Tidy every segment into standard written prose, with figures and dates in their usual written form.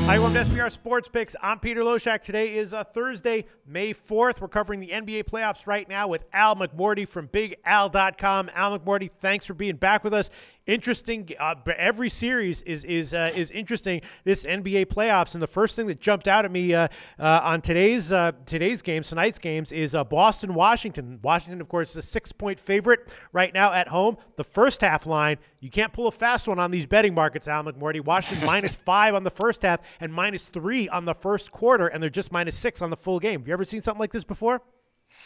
Hi, welcome to SBR Sports Picks. I'm Peter Loshak. Today is Thursday, May 4th. We're covering the NBA playoffs right now with Al McMordie from BigAl.com. Al McMordie, thanks for being back with us. Interesting. Every series is interesting. This NBA playoffs, and the first thing that jumped out at me on tonight's games, is Boston, Washington. Washington, of course, is a 6-point favorite right now at home. The first half line, you can't pull a fast one on these betting markets, Al McMordie. Washington -5 on the first half and -3 on the first quarter, and they're just -6 on the full game. Have you ever seen something like this before?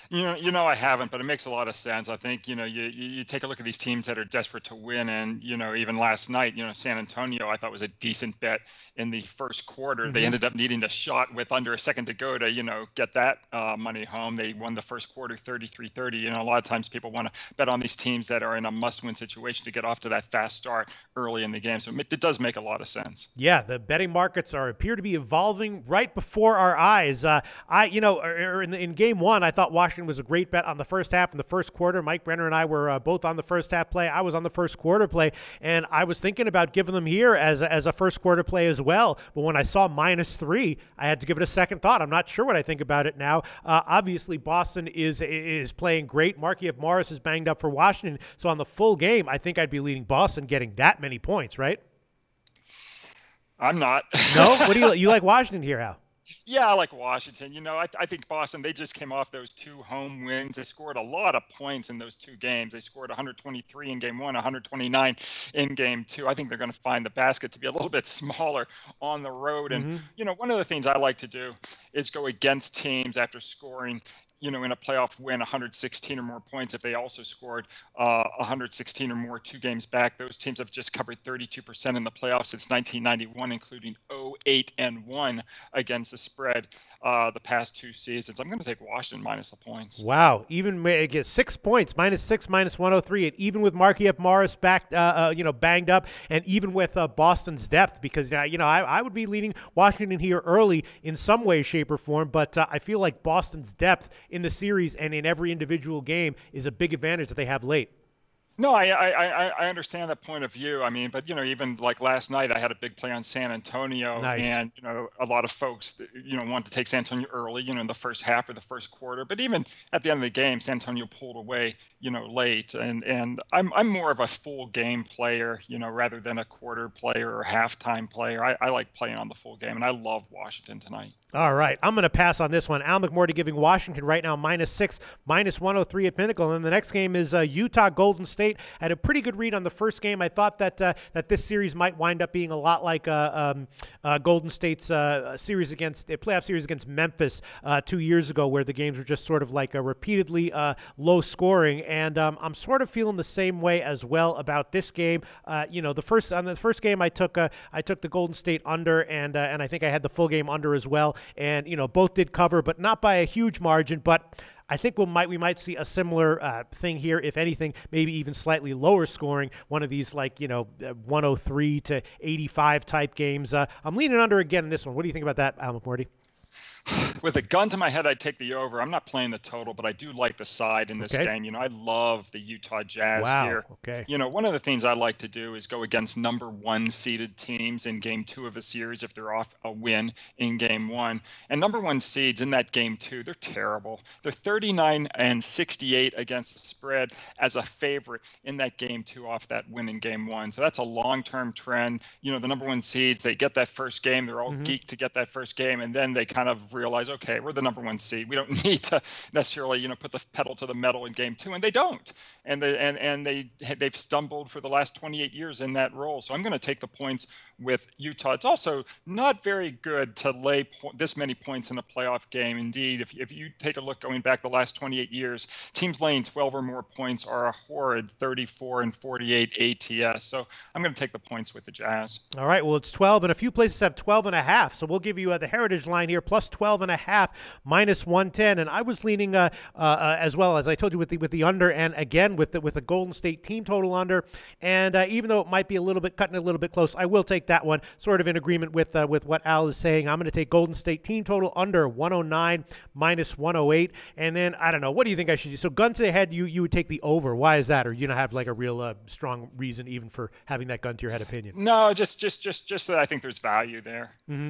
You know, I haven't, but it makes a lot of sense. I think, you take a look at these teams that are desperate to win. And, even last night, San Antonio, I thought was a decent bet in the first quarter. Mm-hmm. They ended up needing a shot with under a second to go to, get that money home. They won the first quarter 33-30. A lot of times people want to bet on these teams that are in a must-win situation to get off to that fast start early in the game. So it does make a lot of sense. Yeah, the betting markets appear to be evolving right before our eyes. In game one, I thought Washington was a great bet on the first half and the first quarter. Mike Brenner and I were both on the first half play. I was on the first quarter play, and I was thinking about giving them here as a first quarter play as well. But when I saw -3, I had to give it a second thought. I'm not sure what I think about it now. Obviously, Boston is playing great. Markieff Morris is banged up for Washington. So on the full game, I think I'd be leading Boston getting that many points, right? I'm not. No? What do you like Washington here, Al? Yeah, I like Washington. I think Boston, they just came off those 2 home wins. They scored a lot of points in those 2 games. They scored 123 in game 1, 129 in game 2. I think they're going to find the basket to be a little bit smaller on the road. And, one of the things I like to do is go against teams after scoring in a playoff win 116 or more points. If they also scored 116 or more 2 games back, those teams have just covered 32% in the playoffs since 1991, including 0-8-1 against the spread the past 2 seasons. I'm going to take Washington minus the points. Wow, even get 6 points, -6, -103, and even with Markieff Morris back, banged up, and even with Boston's depth, because I would be leaning Washington here early in some way, shape, or form, but I feel like Boston's depth in the series and in every individual game is a big advantage that they have late. No, I understand that point of view. I mean, but even like last night, I had a big play on San Antonio, Nice. And a lot of folks want to take San Antonio early, in the first half or the first quarter. But even at the end of the game, San Antonio pulled away, late. And I'm more of a full game player, rather than a quarter player or halftime player. I like playing on the full game, and I love Washington tonight. All right, I'm going to pass on this one. Al McMordie giving Washington right now -6, -103 at Pinnacle. And the next game is Utah Golden State. I had a pretty good read on the first game. I thought that this series might wind up being a lot like Golden State's playoff series against Memphis 2 years ago, where the games were just sort of like repeatedly low scoring. And I'm sort of feeling the same way as well about this game. On the first game, I took the Golden State under, and I think I had the full game under as well. And both did cover, but not by a huge margin. But I think we might see a similar thing here, if anything, maybe even slightly lower scoring. One of these 103 to 85 type games. I'm leaning under again in this one. What do you think about that, Al McMordie? With a gun to my head, I'd take the over. I'm not playing the total, but I do like the side in this game. I love the Utah Jazz here. Okay. One of the things I like to do is go against number 1 seeded teams in game 2 of a series if they're off a win in game 1. And number 1 seeds in that game 2, they're terrible. They're 39-68 against the spread as a favorite in that game 2 off that win in game 1. So that's a long-term trend. The number 1 seeds, they get that first game. They're all geeked to get that first game, and then they kind of realize, okay, we're the number 1 seed. We don't need to necessarily, put the pedal to the metal in game 2, and they don't. And they've stumbled for the last 28 years in that role. So I'm going to take the points with Utah. It's also not very good to lay this many points in a playoff game. Indeed, if you take a look going back the last 28 years, teams laying 12 or more points are a horrid 34-48 ATS. So I'm going to take the points with the Jazz. All right, well, it's 12, and a few places have 12.5. So we'll give you the Heritage line here, plus 12.5, -110. And I was leaning as well, as I told you, with the under, and again with the Golden State team total under. And even though it might be cutting a little bit close, I will take that one, sort of in agreement with what Al is saying. I'm going to take Golden State team total under 109, -108. And then, I don't know, what do you think I should do? So gun to the head, you would take the over. Why is that? Or you don't have a real strong reason even for having that gun to your head opinion? No, just that I think there's value there. Mm-hmm.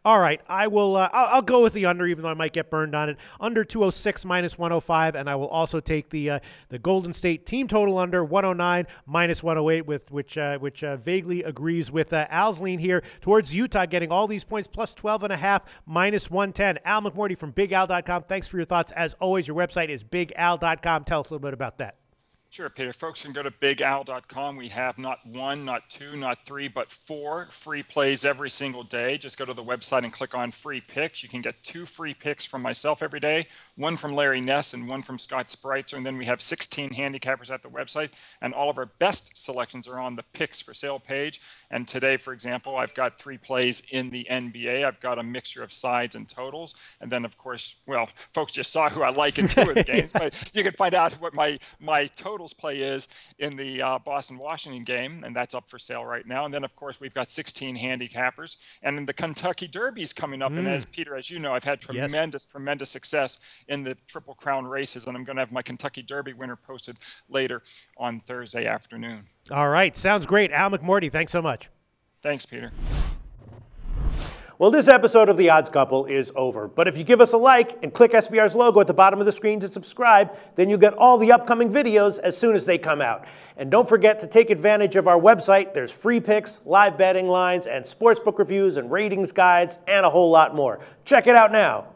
All right, I will. I'll go with the under, even though I might get burned on it. Under 206 minus 105, and I will also take the Golden State team total under 109 minus 108, which vaguely agrees with Al's lean here towards Utah getting all these points plus 12.5 minus 110. Al McMordie from BigAl.com. Thanks for your thoughts. As always, your website is BigAl.com. Tell us a little bit about that. Sure, Peter. Folks can go to bigal.com. We have not one, not two, not three, but 4 free plays every single day. Just go to the website and click on free picks. You can get 2 free picks from myself every day, one from Larry Ness and one from Scott Spreitzer. And then we have 16 handicappers at the website. And all of our best selections are on the picks for sale page. And today, for example, I've got 3 plays in the NBA. I've got a mixture of sides and totals. And then, of course, well, folks just saw who I like in 2 of the games. But you can find out what my totals play is in the Boston-Washington game, and that's up for sale right now. And then, of course, we've got 16 handicappers. And then the Kentucky Derby's coming up. And as Peter, as you know, I've had tremendous success in the Triple Crown races. And I'm going to have my Kentucky Derby winner posted later on Thursday afternoon. All right, sounds great. Al McMordie, thanks so much. Thanks, Peter. Well, this episode of The Odds Couple is over. But if you give us a like and click SBR's logo at the bottom of the screen to subscribe, then you'll get all the upcoming videos as soon as they come out. And don't forget to take advantage of our website. There's free picks, live betting lines, and sportsbook reviews and ratings guides, and a whole lot more. Check it out now.